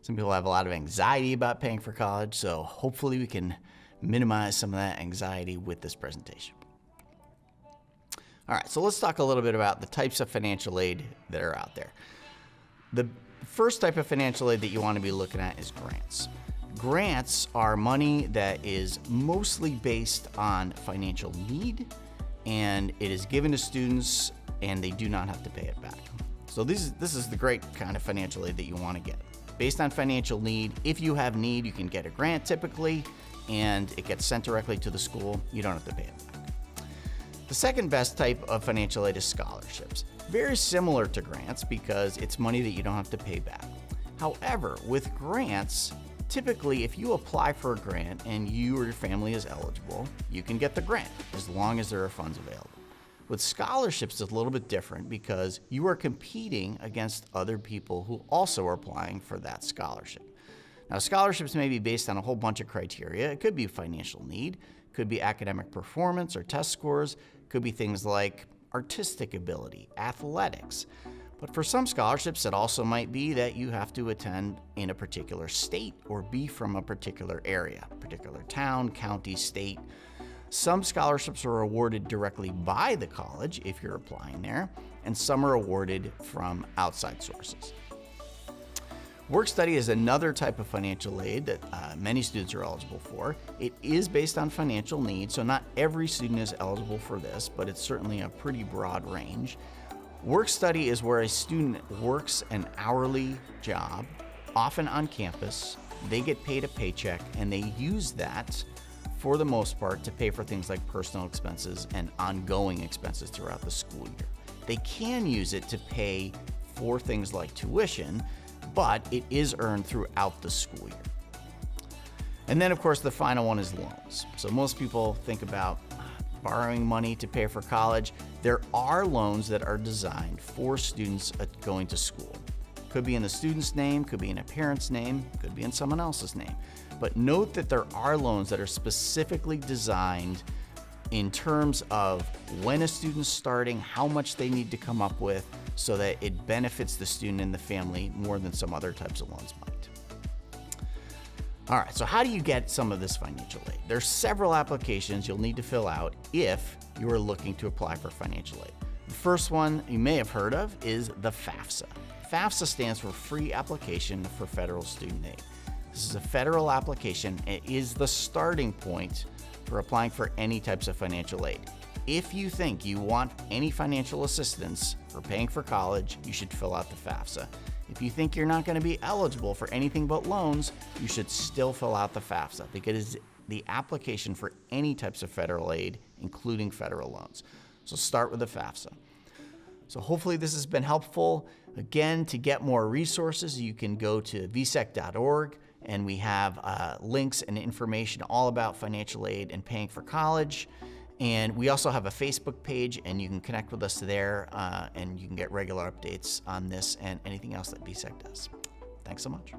Some people have a lot of anxiety about paying for college, so hopefully we can minimize some of that anxiety with this presentation. All right, so let's talk a little bit about the types of financial aid that are out there. The first type of financial aid that you want to be looking at is grants. Grants are money that is mostly based on financial need, and it is given to students and they do not have to pay it back. So this is the great kind of financial aid that you want to get. Based on financial need, if you have need, you can get a grant typically, and it gets sent directly to the school. You don't have to pay it back. The second best type of financial aid is scholarships. Very similar to grants because it's money that you don't have to pay back. However, with grants, typically if you apply for a grant and you or your family is eligible, you can get the grant as long as there are funds available. With scholarships, it's a little bit different because you are competing against other people who also are applying for that scholarship. Now, scholarships may be based on a whole bunch of criteria. It could be financial need, could be academic performance or test scores, could be things like artistic ability, athletics. But for some scholarships, it also might be that you have to attend in a particular state or be from a particular area, particular town, county, state. Some scholarships are awarded directly by the college if you're applying there, and some are awarded from outside sources. Work study is another type of financial aid that many students are eligible for. It is based on financial need, so not every student is eligible for this, but it's certainly a pretty broad range. Work study is where a student works an hourly job, often on campus. They get paid a paycheck, and they use that for the most part to pay for things like personal expenses and ongoing expenses throughout the school year. They can use it to pay for things like tuition, but it is earned throughout the school year. And then of course the final one is loans. So most people think about borrowing money to pay for college. There are loans that are designed for students going to school. Could be in the student's name, could be in a parent's name, could be in someone else's name. But note that there are loans that are specifically designed in terms of when a student's starting, how much they need to come up with so that it benefits the student and the family more than some other types of loans might. All right, so how do you get some of this financial aid? There's several applications you'll need to fill out if you are looking to apply for financial aid. The first one you may have heard of is the FAFSA. FAFSA stands for Free Application for Federal Student Aid. This is a federal application. It is the starting point for applying for any types of financial aid. If you think you want any financial assistance for paying for college, you should fill out the FAFSA. If you think you're not going to be eligible for anything but loans, you should still fill out the FAFSA because it's the application for any types of federal aid, including federal loans. So start with the FAFSA. So hopefully this has been helpful. Again, to get more resources, you can go to vsac.org, and we have links and information all about financial aid and paying for college. And we also have a Facebook page, and you can connect with us there, and you can get regular updates on this and anything else that VSAC does. Thanks so much.